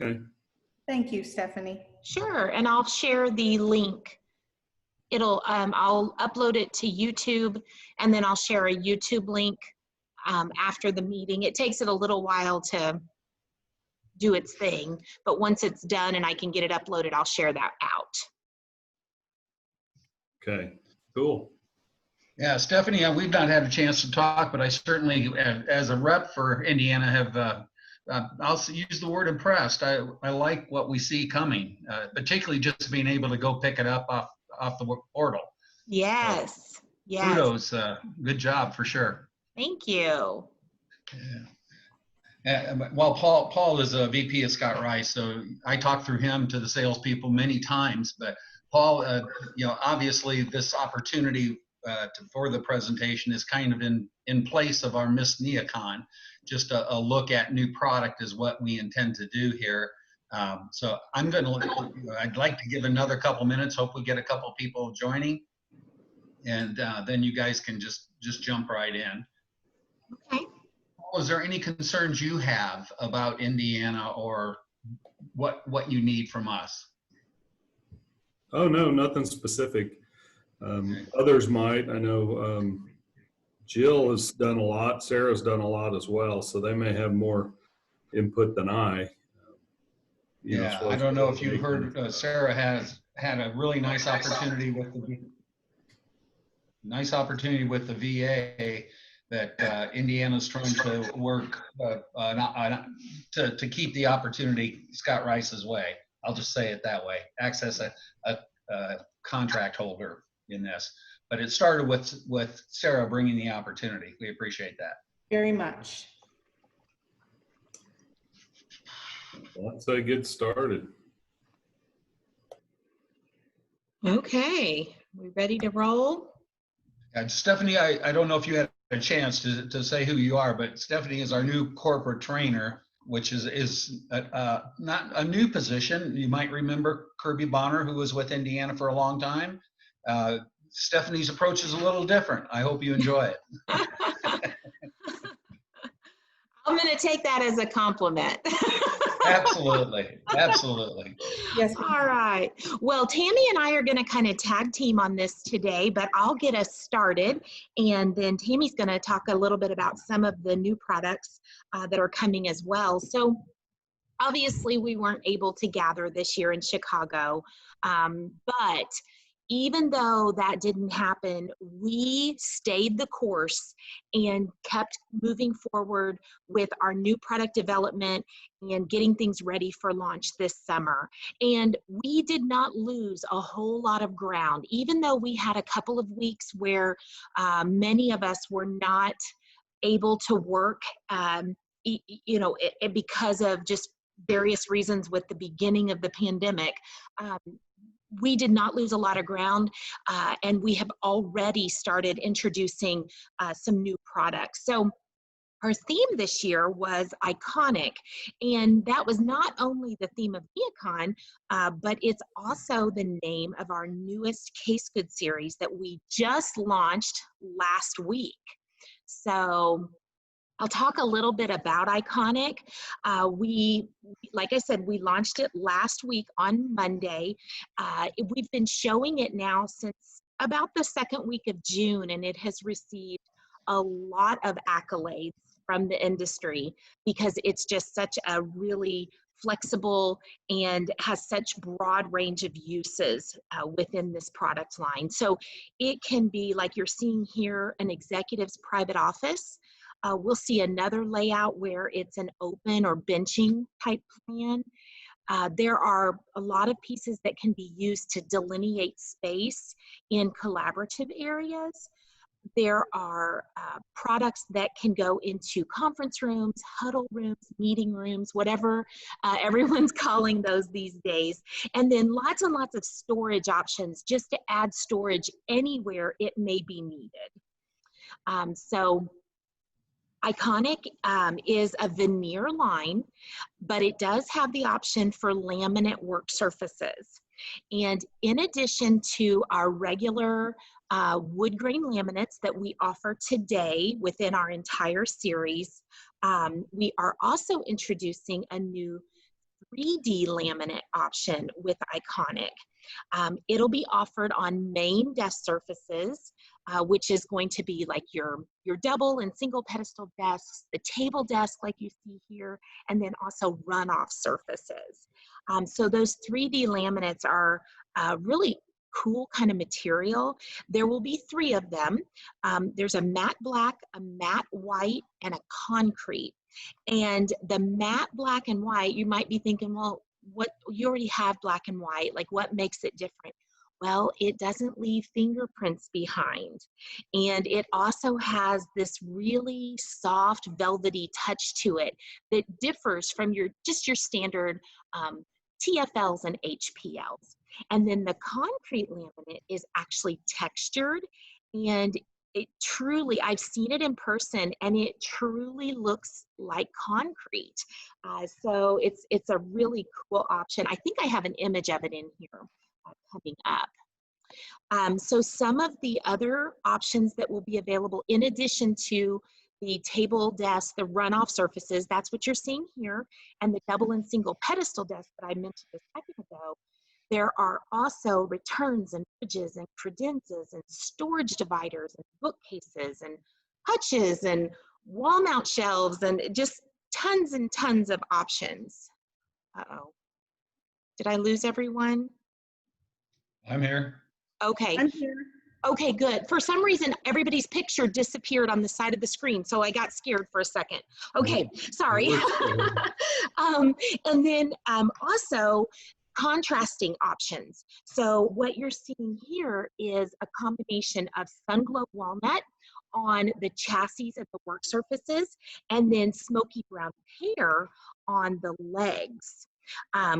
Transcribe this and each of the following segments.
Okay. Thank you, Stephanie. Sure, and I'll share the link. I'll upload it to YouTube, and then I'll share a YouTube link after the meeting. It takes it a little while to do its thing, but once it's done and I can get it uploaded, I'll share that out. Okay, cool. Yeah, Stephanie, we've not had a chance to talk, but I certainly, as a rep for Indiana, have, I'll use the word impressed. I like what we see coming, particularly just being able to go pick it up off the portal. Yes, yes. Kudos, good job for sure. Thank you. Yeah. Well, Paul is a VP of Scott Rice, so I talked through him to the salespeople many times. But Paul, obviously this opportunity for the presentation is kind of in place of our Miss NeoCon. Just a look at new product is what we intend to do here. So I'd like to give another couple minutes. Hope we get a couple people joining, and then you guys can just jump right in. Okay. Is there any concerns you have about Indiana or what you need from us? Oh, no, nothing specific. Others might. I know Jill has done a lot. Sarah's done a lot as well, so they may have more input than I. Yeah, I don't know if you heard, Sarah has had a really nice opportunity with the VA that Indiana's trying to work to keep the opportunity Scott Rice's way. I'll just say it that way. Access a contract holder in this, but it started with Sarah bringing the opportunity. We appreciate that very much. Let's say get started. Okay, we ready to roll? Stephanie, I don't know if you had a chance to say who you are, but Stephanie is our new corporate trainer, which is not a new position. You might remember Kirby Bonner, who was with Indiana for a long time. Stephanie's approach is a little different. I hope you enjoy it. I'm going to take that as a compliment. Absolutely. Absolutely. Yes. All right. Well, Tammy and I are going to kind of tag team on this today, but I'll get us started. And then Tammy's going to talk a little bit about some of the new products that are coming as well. So obviously we weren't able to gather this year in Chicago, but even though that didn't happen, we stayed the course and kept moving forward with our new product development and getting things ready for launch this summer. And we did not lose a whole lot of ground, even though we had a couple of weeks where many of us were not able to work, because of just various reasons with the beginning of the pandemic. We did not lose a lot of ground, and we have already started introducing some new products. So our theme this year was iconic, and that was not only the theme of NeoCon, but it's also the name of our newest case goods series that we just launched last week. So I'll talk a little bit about Iconic. Like I said, we launched it last week on Monday. We've been showing it now since about the second week of June, and it has received a lot of accolades from the industry because it's just such a really flexible and has such broad range of uses within this product line. So it can be, like you're seeing here, an executive's private office. We'll see another layout where it's an open or benching type plan. There are a lot of pieces that can be used to delineate space in collaborative areas. There are products that can go into conference rooms, huddle rooms, meeting rooms, whatever everyone's calling those these days. And then lots and lots of storage options just to add storage anywhere it may be needed. So Iconic is a veneer line, but it does have the option for laminate work surfaces. And in addition to our regular wood grain laminates that we offer today within our entire series, we are also introducing a new 3D laminate option with Iconic. It'll be offered on main desk surfaces, which is going to be like your double and single pedestal desks, the table desk like you see here, and then also runoff surfaces. So those 3D laminates are really cool kind of material. There will be 3 of them. There's a matte black, a matte white, and a concrete. And the matte black and white, you might be thinking, well, what, you already have black and white, like what makes it different? Well, it doesn't leave fingerprints behind. And it also has this really soft, velvety touch to it that differs from just your standard TFLs and HPLs. And then the concrete laminate is actually textured, and it truly, I've seen it in person, and it truly looks like concrete. So it's a really cool option. I think I have an image of it in here coming up. So some of the other options that will be available in addition to the table desk, the runoff surfaces, that's what you're seeing here, and the double and single pedestal desk that I mentioned a second ago. There are also returns and fridges and credenzas and storage dividers and bookcases and hutches and wall mount shelves and just tons and tons of options. Uh-oh. Did I lose everyone? I'm here. Okay. I'm here. Okay, good. For some reason, everybody's picture disappeared on the side of the screen, so I got scared for a second. Okay, sorry. And then also, contrasting options. So what you're seeing here is a combination of sun-glow walnut on the chassis of the work surfaces, and then smoky brown pear on the legs. A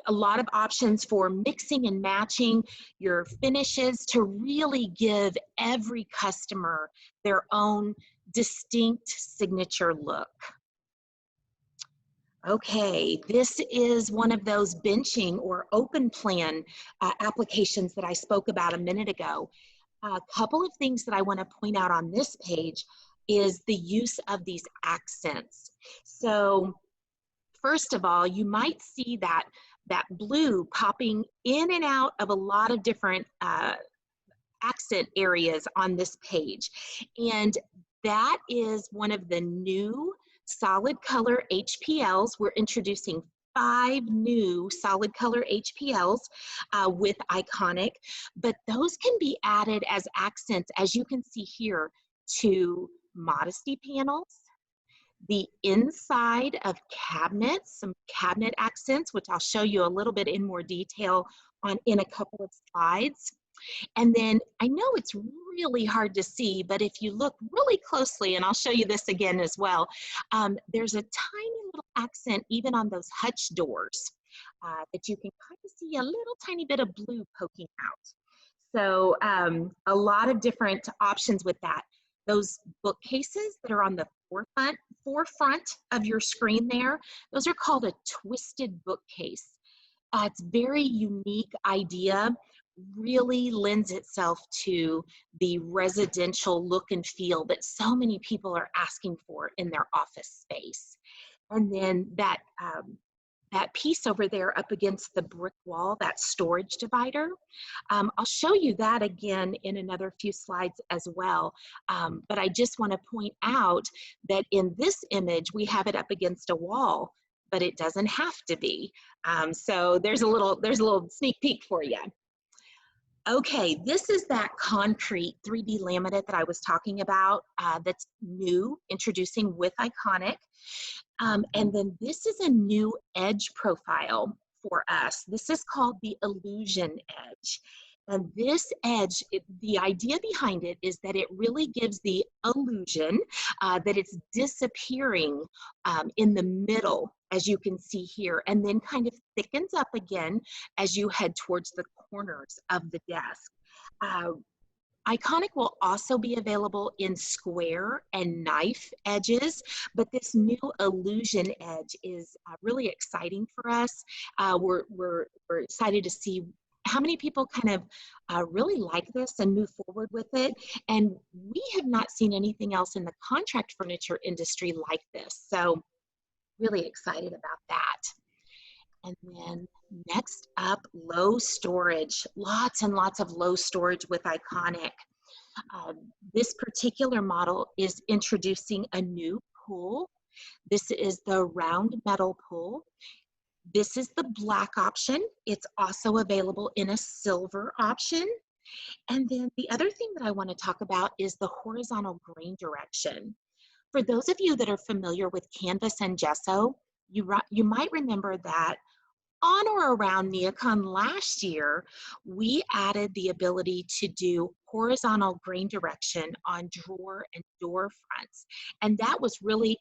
lot of options for mixing and matching your finishes to really give every customer their own distinct signature look. Okay, this is one of those benching or open plan applications that I spoke about a minute ago. A couple of things that I want to point out on this page is the use of these accents. So first of all, you might see that blue popping in and out of a lot of different accent areas on this page. And that is one of the new solid color HPLs. We're introducing 5 new solid color HPLs with Iconic, but those can be added as accents, as you can see here, to modesty panels, the inside of cabinets, some cabinet accents, which I'll show you a little bit in more detail in a couple of slides. And then I know it's really hard to see, but if you look really closely, and I'll show you this again as well, there's a tiny little accent even on those hutch doors that you can kind of see a little tiny bit of blue poking out. So a lot of different options with that. Those bookcases that are on the forefront of your screen there, those are called a twisted bookcase. It's very unique idea, really lends itself to the residential look and feel that so many people are asking for in their office space. And then that piece over there up against the brick wall, that storage divider, I'll show you that again in another few slides as well. But I just want to point out that in this image, we have it up against a wall, but it doesn't have to be. So there's a little sneak peek for you. Okay, this is that concrete 3D laminate that I was talking about that's new, introducing with Iconic. And then this is a new edge profile for us. This is called the Illusion Edge. And this edge, the idea behind it is that it really gives the illusion that it's disappearing in the middle, as you can see here, and then kind of thickens up again as you head towards the corners of the desk. Iconic will also be available in square and knife edges, but this new illusion edge is really exciting for us. We're excited to see how many people kind of really like this and move forward with it. And we have not seen anything else in the contract furniture industry like this. So Really excited about that. And then next up, low storage. Lots and lots of low storage with Iconic. This particular model is introducing a new pool. This is the round metal pool. This is the black option. It's also available in a silver option. And then the other thing that I want to talk about is the horizontal grain direction. For those of you that are familiar with canvas and gesso, you might remember that on or around NeoCon last year, we added the ability to do horizontal grain direction on drawer and door fronts. And that was really,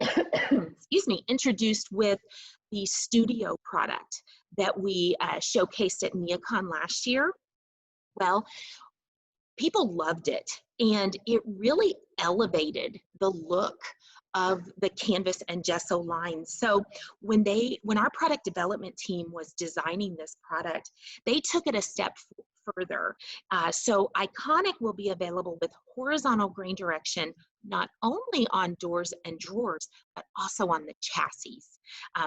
excuse me, introduced with the Studio product that we showcased at NeoCon last year. Well, people loved it, and it really elevated the look of the canvas and gesso lines. So when our product development team was designing this product, they took it a step further. So Iconic will be available with horizontal grain direction, not only on doors and drawers, but also on the chassis.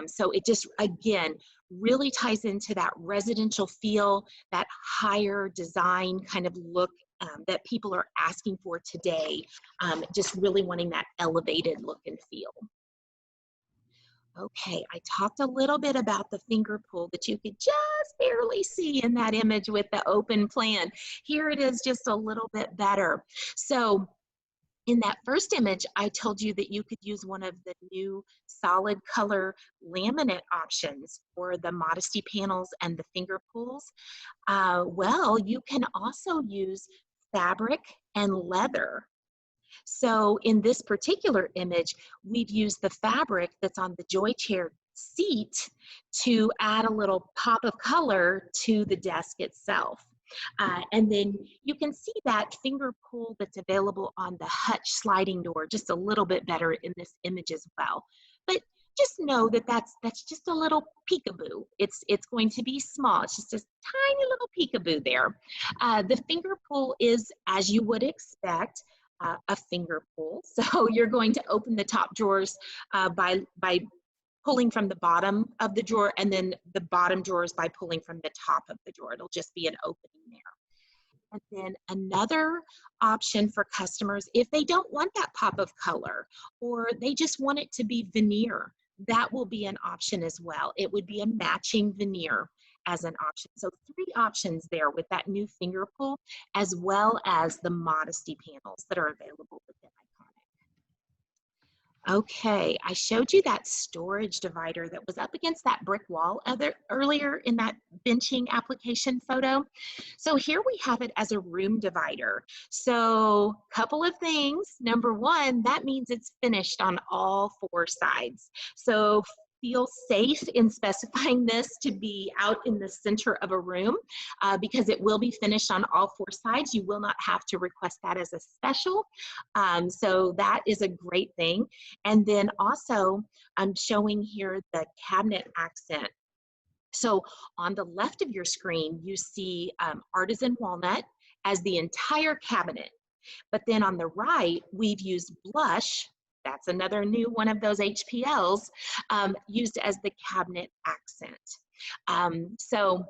So it just, again, really ties into that residential feel, that higher design kind of look that people are asking for today, just really wanting that elevated look and feel. Okay, I talked a little bit about the finger pull that you could just barely see in that image with the open plan. Here it is just a little bit better. So in that first image, I told you that you could use one of the new solid color laminate options for the modesty panels and the finger pulls. Well, you can also use fabric and leather. So in this particular image, we've used the fabric that's on the Joy Chair seat to add a little pop of color to the desk itself. And then you can see that finger pull that's available on the hutch sliding door just a little bit better in this image as well. But just know that that's just a little peekaboo. It's going to be small. It's just a tiny little peekaboo there. The finger pull is, as you would expect, a finger pull. So you're going to open the top drawers by pulling from the bottom of the drawer, and then the bottom drawers by pulling from the top of the drawer. It'll just be an opening there. And then another option for customers, if they don't want that pop of color, or they just want it to be veneer, that will be an option as well. It would be a matching veneer as an option. So 3 options there with that new finger pull, as well as the modesty panels that are available within Iconic. Okay, I showed you that storage divider that was up against that brick wall earlier in that benching application photo. So here we have it as a room divider. So couple of things. Number one, that means it's finished on all 4 sides. So feel safe in specifying this to be out in the center of a room because it will be finished on all 4 sides. You will not have to request that as a special. So that is a great thing. And then also I'm showing here the cabinet accent. So on the left of your screen, you see artisan walnut as the entire cabinet. But then on the right, we've used blush. That's another new one of those HPLs used as the cabinet accent. So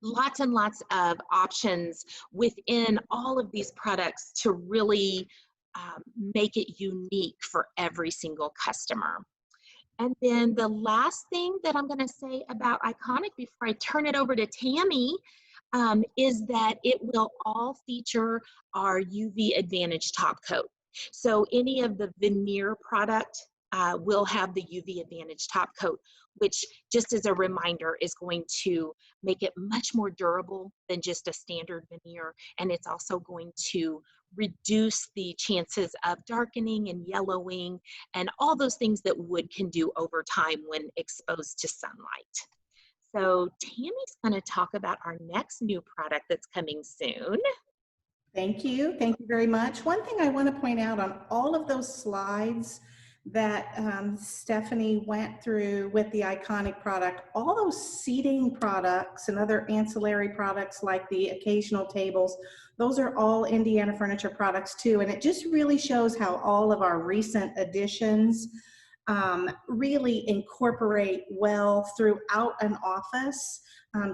lots and lots of options within all of these products to really make it unique for every single customer. And then the last thing that I'm going to say about Iconic before I turn it over to Tammy is that it will all feature our UV Advantage top coat. So any of the veneer product will have the UV Advantage top coat, which, just as a reminder, is going to make it much more durable than just a standard veneer. And it's also going to reduce the chances of darkening and yellowing and all those things that wood can do over time when exposed to sunlight. So Tammy's going to talk about our next new product that's coming soon. Thank you. Thank you very much. One thing I want to point out on all of those slides that Stephanie went through with the Iconic product, all those seating products and other ancillary products like the occasional tables, those are all Indiana Furniture products too. And it just really shows how all of our recent additions really incorporate well throughout an office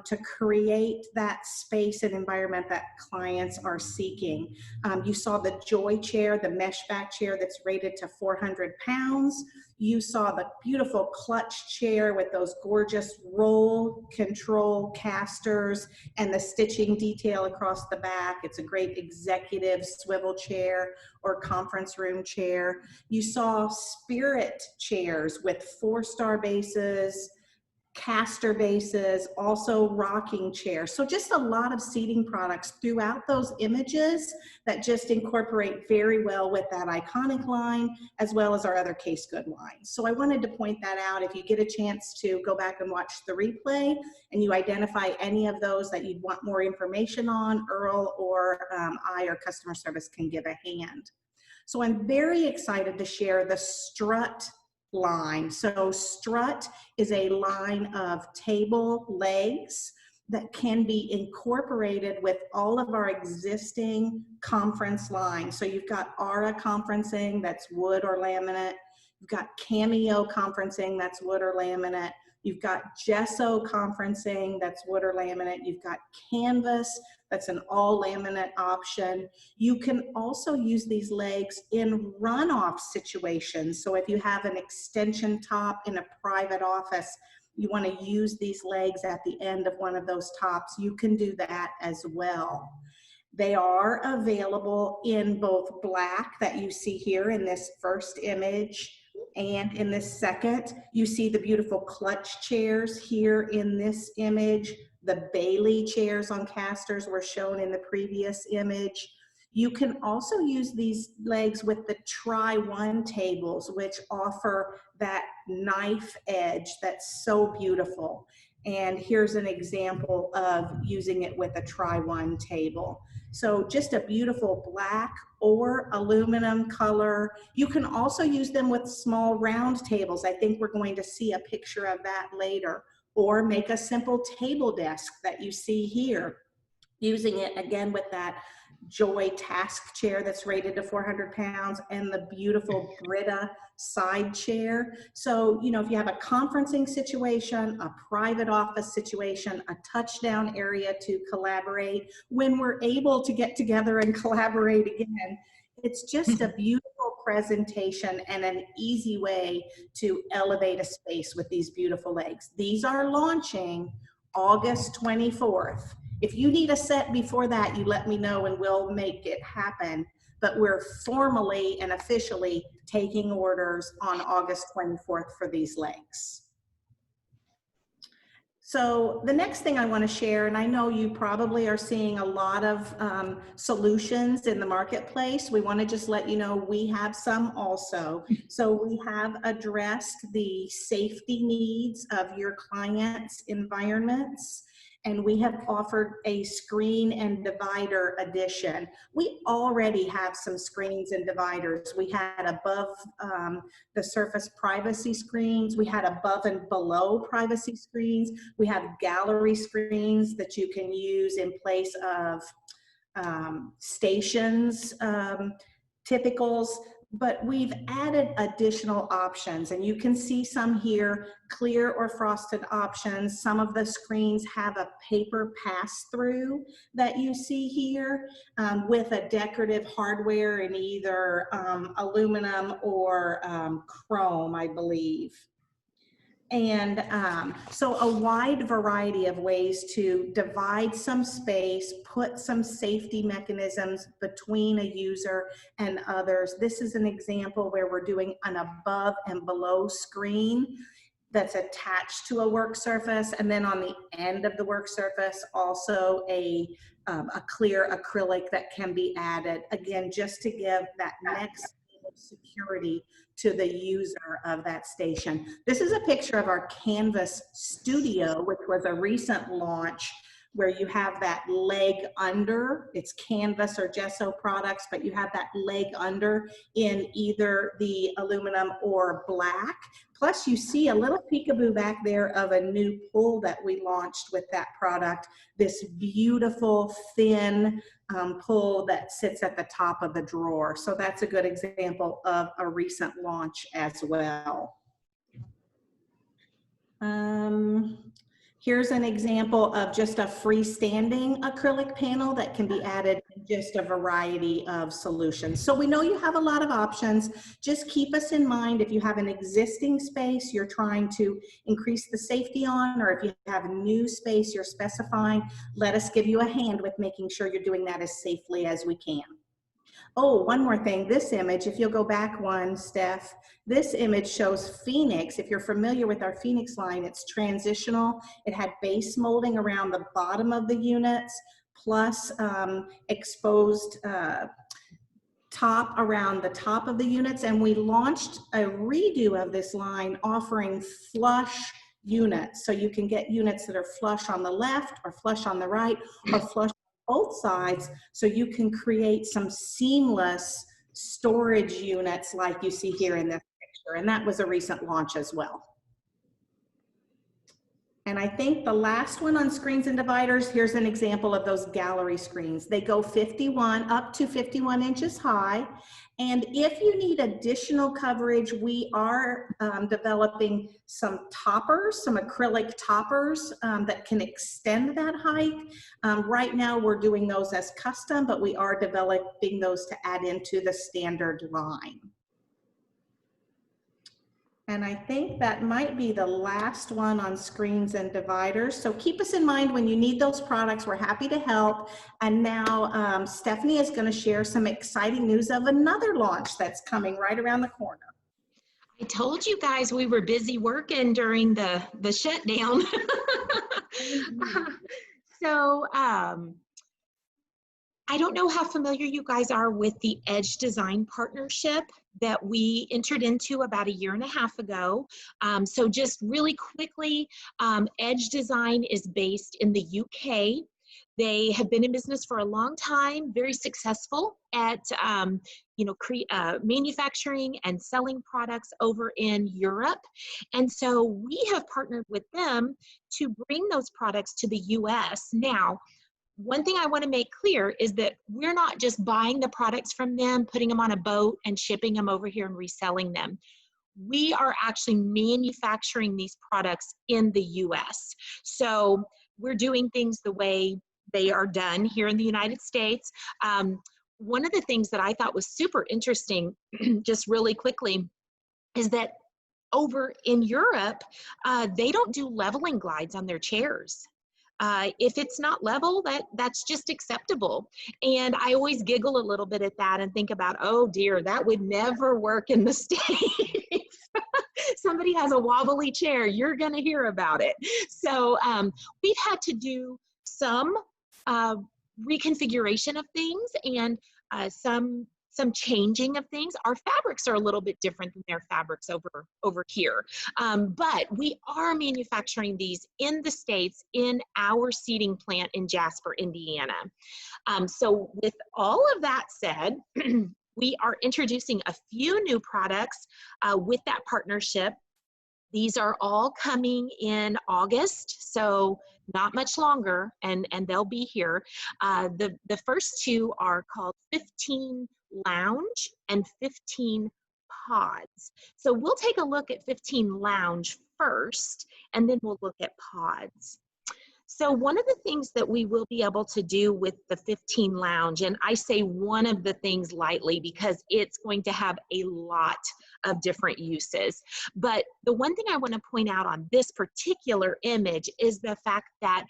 to create that space and environment that clients are seeking. You saw the Joy chair, the mesh back chair that's rated to 400 pounds. You saw the beautiful clutch chair with those gorgeous roll control casters and the stitching detail across the back. It's a great executive swivel chair or conference room chair. You saw Spirit chairs with 4-star bases, caster bases, also rocking chairs. So just a lot of seating products throughout those images that just incorporate very well with that iconic line, as well as our other case good lines. So I wanted to point that out. If you get a chance to go back and watch the replay and you identify any of those that you'd want more information on, Earl or I or customer service can give a hand. So I'm very excited to share the Strut line. So Strut is a line of table legs that can be incorporated with all of our existing conference lines. So you've got Aura conferencing, that's wood or laminate. You've got Cameo conferencing, that's wood or laminate. You've got Gesso conferencing, that's wood or laminate. You've got Canvas, that's an all laminate option. You can also use these legs in runoff situations. So if you have an extension top in a private office, you want to use these legs at the end of one of those tops, you can do that as well. They are available in both black that you see here in this first image, and in this second, you see the beautiful clutch chairs here in this image. The Bailey chairs on casters were shown in the previous image. You can also use these legs with the Try-One tables, which offer that knife edge that's so beautiful. And here's an example of using it with a Try-One table. So just a beautiful black or aluminum color. You can also use them with small round tables. I think we're going to see a picture of that later. Or make a simple table desk that you see here. Using it again with that Joy task chair that's rated to 400 pounds and the beautiful Brita side chair. So, you know, if you have a conferencing situation, a private office situation, a touchdown area to collaborate, when we're able to get together and collaborate again, it's just a beautiful presentation and an easy way to elevate a space with these beautiful legs. These are launching August 24th. If you need a set before that, you let me know and we'll make it happen. But we're formally and officially taking orders on August 24th for these legs. So the next thing I want to share, and I know you probably are seeing a lot of solutions in the marketplace. We want to just let you know we have some also. So we have addressed the safety needs of your clients' environments, and we have offered a screen and divider addition. We already have some screens and dividers. We had above the surface privacy screens. We had above and below privacy screens. We have gallery screens that you can use in place of stations, typicals, but we've added additional options, and you can see some here, clear or frosted options. Some of the screens have a paper pass-through that you see here with a decorative hardware in either aluminum or chrome, I believe. And so a wide variety of ways to divide some space, put some safety mechanisms between a user and others. This is an example where we're doing an above and below screen that's attached to a work surface, and then on the end of the work surface also a clear acrylic that can be added, again, just to give that next level of security to the user of that station. This is a picture of our Canvas Studio, which was a recent launch where you have that leg under. It's Canvas or Gesso products, but you have that leg under in either the aluminum or black. Plus you see a little peekaboo back there of a new pull that we launched with that product, this beautiful thin pull that sits at the top of the drawer. So that's a good example of a recent launch as well. Here's an example of just a freestanding acrylic panel that can be added in just a variety of solutions. So we know you have a lot of options. Just keep us in mind if you have an existing space you're trying to increase the safety on, or if you have a new space you're specifying, let us give you a hand with making sure you're doing that as safely as we can. Oh, one more thing, this image, if you'll go back one, Steph, this image shows Phoenix. If you're familiar with our Phoenix line, it's transitional. It had base molding around the bottom of the units, plus exposed top around the top of the units. And we launched a redo of this line offering flush units. So you can get units that are flush on the left or flush on the right or flush both sides, so you can create some seamless storage units like you see here in this picture. And that was a recent launch as well. And I think the last one on screens and dividers, here's an example of those gallery screens. They go 51 up to 51 inches high. And if you need additional coverage, we are developing some toppers, some acrylic toppers that can extend that height. Right now we're doing those as custom, but we are developing those to add into the standard line. And I think that might be the last one on screens and dividers. So keep us in mind when you need those products. We're happy to help. And now Stephanie is going to share some exciting news of another launch that's coming right around the corner. I told you guys we were busy working during the shutdown. So I don't know how familiar you guys are with the Edge Design partnership that we entered into about 1.5 years ago. So just really quickly, Edge Design is based in the UK. They have been in business for a long time, very successful at manufacturing and selling products over in Europe. And so we have partnered with them to bring those products to the US. Now, one thing I want to make clear is that we're not just buying the products from them, putting them on a boat and shipping them over here and reselling them. We are actually manufacturing these products in the US. So we're doing things the way they are done here in the United States. One of the things that I thought was super interesting, just really quickly, is that over in Europe, they don't do leveling glides on their chairs. If it's not level, that's just acceptable. And I always giggle a little bit at that and think about, oh dear, that would never work in the States. Somebody has a wobbly chair, you're gonna hear about it. So we've had to do some reconfiguration of things and some changing of things. Our fabrics are a little bit different than their fabrics over here. But we are manufacturing these in the States in our seating plant in Jasper, Indiana. So with all of that said, we are introducing a few new products with that partnership. These are all coming in August, so not much longer, and they'll be here. The first two are called 15 Lounge and 15 Pods. So we'll take a look at 15 Lounge first, and then we'll look at Pods. So one of the things that we will be able to do with the 15 Lounge, and I say one of the things lightly because it's going to have a lot of different uses. But the one thing I want to point out on this particular image is the fact that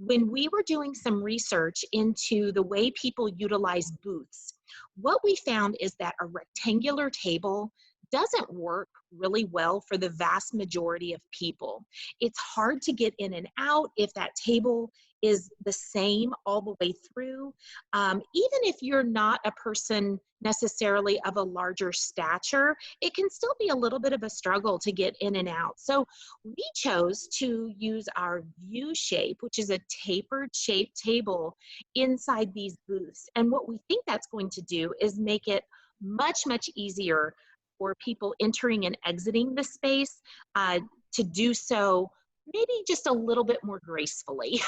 when we were doing some research into the way people utilize booths, what we found is that a rectangular table doesn't work really well for the vast majority of people. It's hard to get in and out if that table is the same all the way through. Even if you're not a person necessarily of a larger stature, it can still be a little bit of a struggle to get in and out. So we chose to use our view shape, which is a tapered shaped table inside these booths. And what we think that's going to do is make it much, much easier for people entering and exiting the space to do so maybe just a little bit more gracefully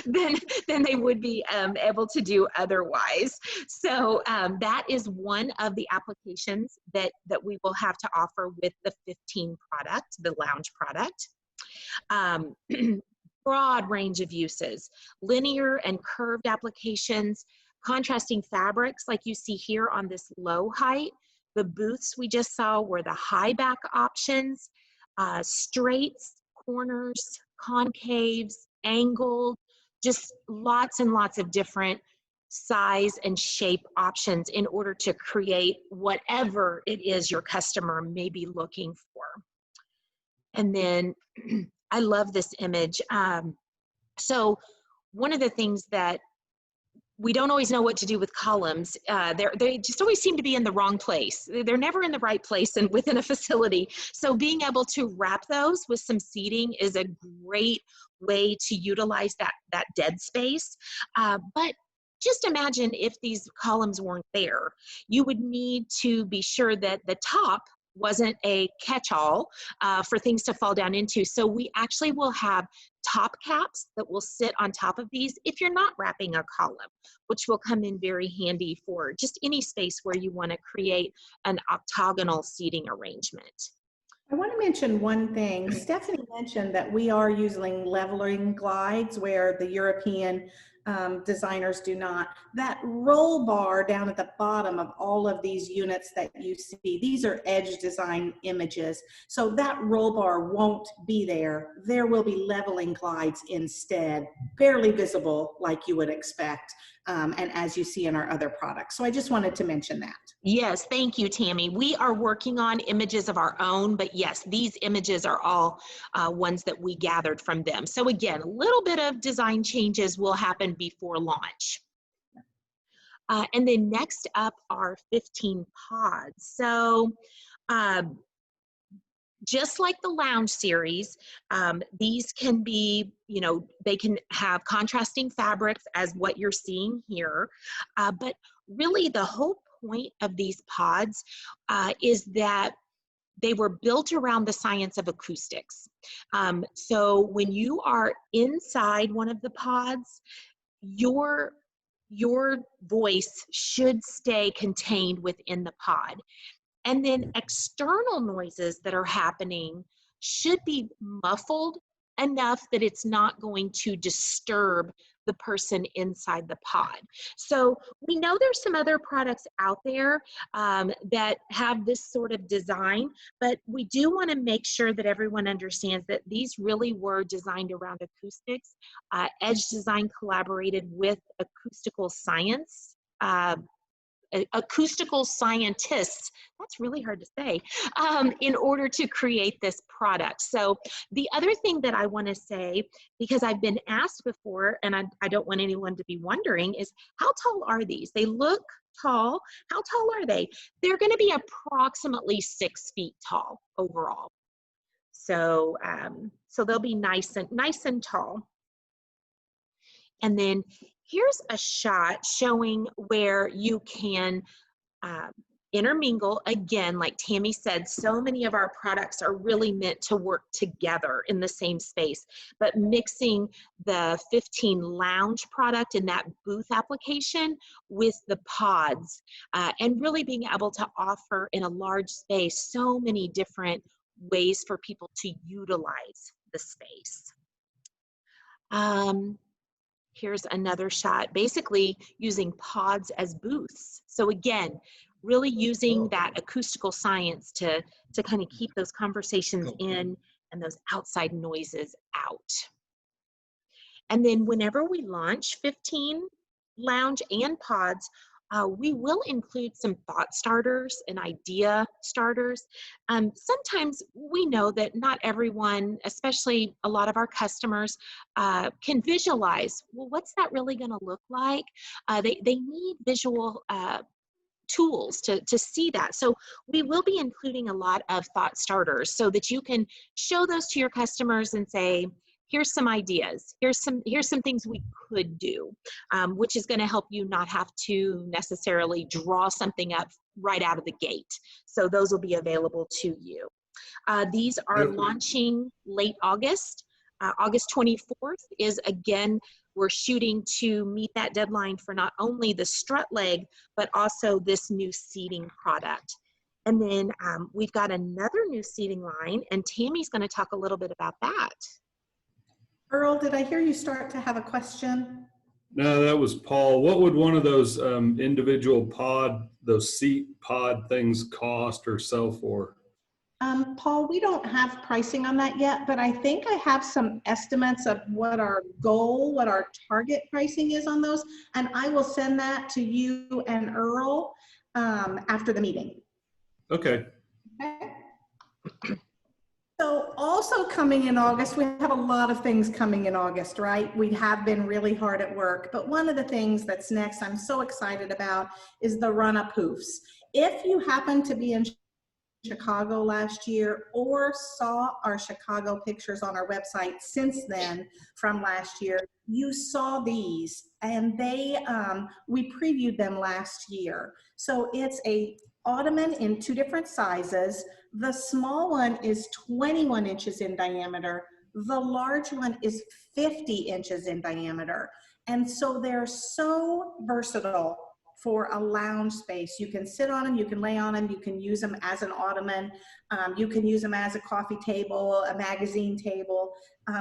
than they would be able to do otherwise. So that is one of the applications that we will have to offer with the 15 product, the Lounge product. Um, broad range of uses, linear and curved applications, contrasting fabrics like you see here on this low height. The booths we just saw were the high back options, straights, corners, concaves, angled, just lots and lots of different size and shape options in order to create whatever it is your customer may be looking for. And then I love this image. So one of the things that we don't always know what to do with columns. They just always seem to be in the wrong place. They're never in the right place and within a facility. So being able to wrap those with some seating is a great way to utilize that dead space. But just imagine if these columns weren't there. You would need to be sure that the top wasn't a catch-all for things to fall down into. So we actually will have top caps that will sit on top of these if you're not wrapping a column, which will come in very handy for just any space where you want to create an octagonal seating arrangement. I want to mention one thing. Stephanie mentioned that we are using leveling glides where the European designers do not. That roll bar down at the bottom of all of these units that you see, these are edge design images. So that roll bar won't be there. There will be leveling glides instead, barely visible like you would expect, and as you see in our other products. So I just wanted to mention that. Yes, thank you, Tammy. We are working on images of our own, but yes, these images are all ones that we gathered from them. So again, a little bit of design changes will happen before launch. And then next up are 15 pods. So just like the lounge series, these can be, they can have contrasting fabrics as what you're seeing here. But really the whole point of these pods is that they were built around the science of acoustics. So when you are inside one of the pods, your voice should stay contained within the pod. And then external noises that are happening should be muffled enough that it's not going to disturb the person inside the pod. So we know there's some other products out there that have this sort of design, but we do want to make sure that everyone understands that these really were designed around acoustics. Edge Design collaborated with acoustical science, acoustical scientists, that's really hard to say, in order to create this product. So the other thing that I want to say, because I've been asked before, and I don't want anyone to be wondering, is how tall are these? They look tall. How tall are they? They're going to be approximately 6 feet tall overall. So, so they'll be nice and tall. And then here's a shot showing where you can intermingle. Again, like Tammy said, so many of our products are really meant to work together in the same space, but mixing the 15 lounge product in that booth application with the pods and really being able to offer in a large space so many different ways for people to utilize the space. Here's another shot, basically using pods as booths. So again, really using that acoustical science to kind of keep those conversations in and those outside noises out. And then whenever we launch 15 lounge and pods, we will include some thought starters and idea starters. Sometimes we know that not everyone, especially a lot of our customers, can visualize, well, what's that really going to look like? They need visual tools to see that. So we will be including a lot of thought starters so that you can show those to your customers and say, here's some ideas, here's some things we could do, which is going to help you not have to necessarily draw something up right out of the gate. So those will be available to you. These are launching late August. August 24th is, again, we're shooting to meet that deadline for not only the strut leg, but also this new seating product. And then we've got another new seating line, and Tammy's going to talk a little bit about that. Earl, did I hear you start to have a question? No, that was Paul. What would one of those individual those seat pod things cost or sell for? Paul, we don't have pricing on that yet, but I think I have some estimates of what our goal, what our target pricing is on those, and I will send that to you and Earl after the meeting. Okay. Okay. So also coming in August, we have a lot of things coming in August, right? We have been really hard at work, but one of the things that's next I'm so excited about is the run-up hoofs. If you happen to be in Chicago last year or saw our Chicago pictures on our website since then from last year, you saw these, and we previewed them last year. So it's a ottoman in 2 different sizes. The small one is 21 inches in diameter. The large one is 50 inches in diameter. And so they're so versatile for a lounge space. You can sit on them, you can lay on them, you can use them as an ottoman, you can use them as a coffee table, a magazine table.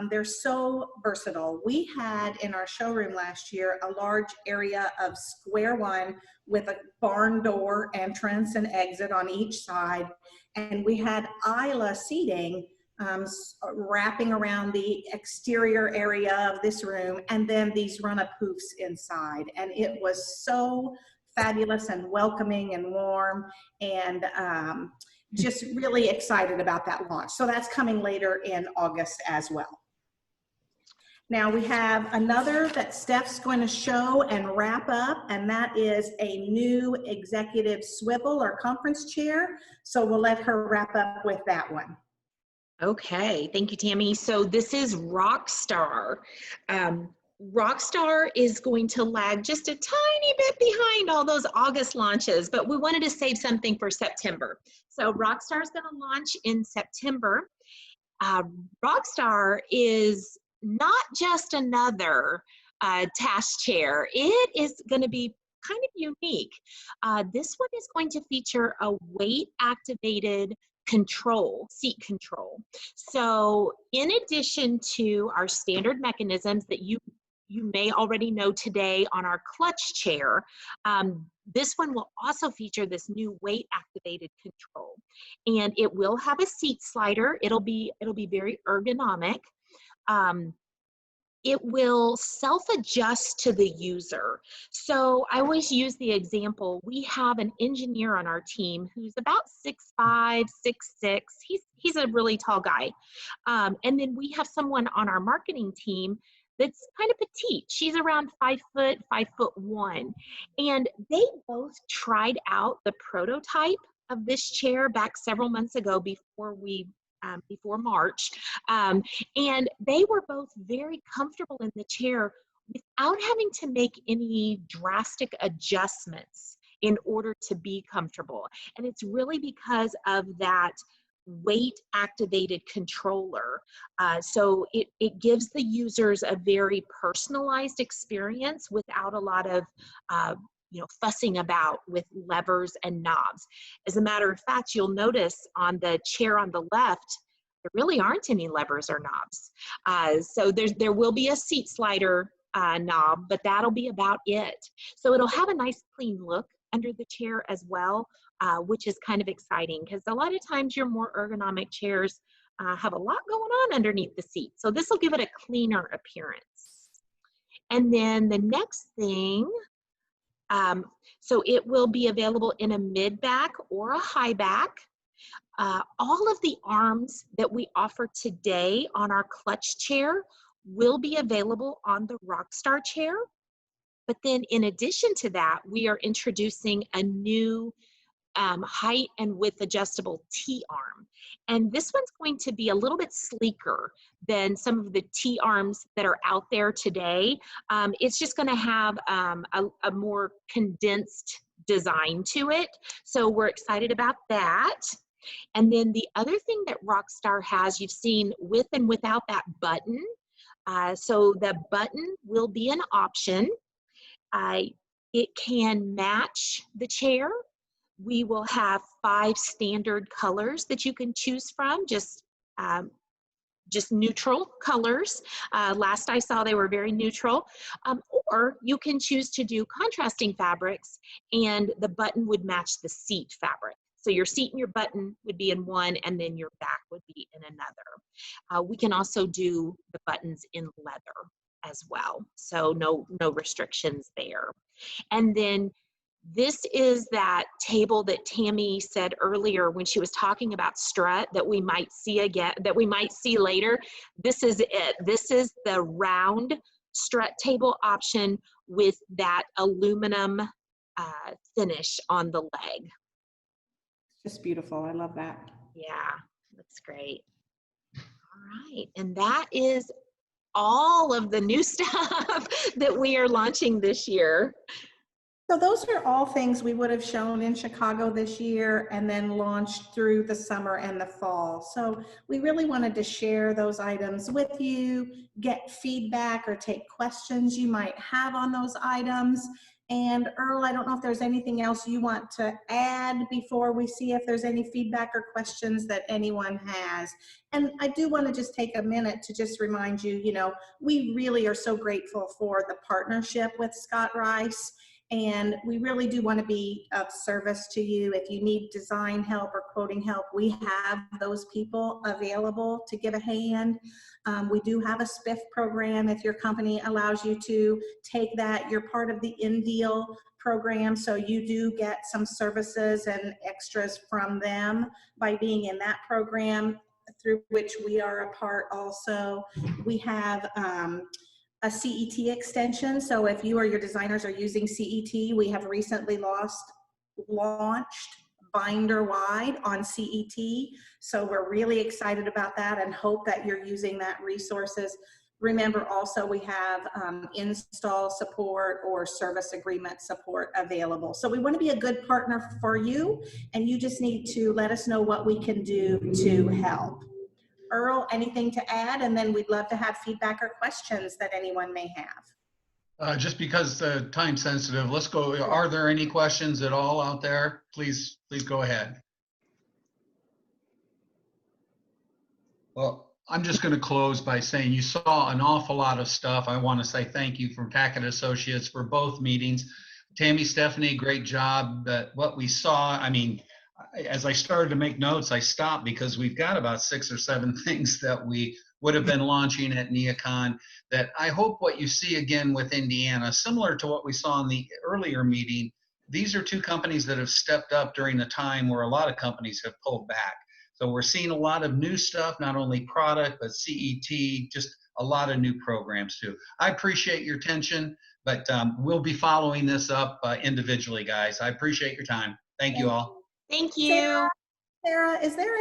They're so versatile. We had in our showroom last year a large area of square one with a barn door entrance and exit on each side. And we had isla seating wrapping around the exterior area of this room, and then these run-up hoofs inside. And it was so fabulous and welcoming and warm, and just really excited about that launch. So that's coming later in August as well. Now we have another that Steph's going to show and wrap up, and that is a new executive swivel or conference chair. So we'll let her wrap up with that one. Okay, thank you, Tammy. So this is Rockstar. Rockstar is going to lag just a tiny bit behind all those August launches, but we wanted to save something for September. So Rockstar is going to launch in September. Rockstar is not just another task chair. It is going to be kind of unique. This one is going to feature a weight-activated seat control. So in addition to our standard mechanisms that you may already know today on our clutch chair, this one will also feature this new weight activated control, and it will have a seat slider. It'll be very ergonomic. It will self-adjust to the user. So I always use the example, we have an engineer on our team who's about 6'5", 6'6". He's a really tall guy. And then we have someone on our marketing team that's kind of petite. She's around 5 foot, 5'1". And they both tried out the prototype of this chair back several months ago before March, and they were both very comfortable in the chair without having to make any drastic adjustments in order to be comfortable. And it's really because of that weight activated controller. So it gives the users a very personalized experience without a lot of fussing about with levers and knobs. As a matter of fact, you'll notice on the chair on the left, there really aren't any levers or knobs. So there will be a seat slider knob, but that'll be about it. So it'll have a nice clean look under the chair as well, which is kind of exciting because a lot of times your more ergonomic chairs have a lot going on underneath the seat. So this will give it a cleaner appearance. And then the next thing, so it will be available in a mid back or a high back. All of the arms that we offer today on our clutch chair will be available on the Rockstar chair. But then in addition to that, we are introducing a new height and width adjustable T-arm. And this one's going to be a little bit sleeker than some of the T-arms that are out there today. It's just going to have a more condensed design to it. So we're excited about that. And then the other thing that Rockstar has, you've seen with and without that button. So the button will be an option. It can match the chair. We will have 5 standard colors that you can choose from, just neutral colors. Last I saw, they were very neutral. Or you can choose to do contrasting fabrics, and the button would match the seat fabric. So your seat and your button would be in one, and then your back would be in another. We can also do the buttons in leather as well. So no restrictions there. And then this is that table that Tammy said earlier when she was talking about strut that we might see again, that we might see later. This is it. This is the round strut table option with that aluminum finish on the leg. Just beautiful. I love that. Yeah, looks great. All right, and that is all of the new stuff that we are launching this year. So those are all things we would have shown in Chicago this year and then launched through the summer and the fall. So we really wanted to share those items with you, get feedback or take questions you might have on those items. And Earl, I don't know if there's anything else you want to add before we see if there's any feedback or questions that anyone has. And I do want to just take a minute to just remind you, you know, we really are so grateful for the partnership with Scott Rice. And we really do want to be of service to you. If you need design help or quoting help, we have those people available to give a hand. We do have a SPIF program. If your company allows you to take that, you're part of the in-deal program. So you do get some services and extras from them by being in that program, through which we are a part also. We have a CET extension. So if you or your designers are using CET, we have recently launched binder wide on CET. So we're really excited about that and hope that you're using that resources. Remember also we have install support or service agreement support available. So we want to be a good partner for you, and you just need to let us know what we can do to help. Earl, anything to add? And then we'd love to have feedback or questions that anyone may have. Just because time sensitive, let's go. Are there any questions at all out there? Please go ahead. Well, I'm just going to close by saying you saw an awful lot of stuff. I want to say thank you from Tackett Associates for both meetings. Tammy, Stephanie, great job. What we saw, I mean, as I started to make notes, I stopped because we've got about 6 or 7 things that we would have been launching at NeoCon that I hope what you see again with Indiana, similar to what we saw in the earlier meeting. These are 2 companies that have stepped up during the time where a lot of companies have pulled back. So we're seeing a lot of new stuff, not only product, but CET, just a lot of new programs too. I appreciate your attention, but we'll be following this up individually, guys. I appreciate your time. Thank you all. Thank you. Sarah, is there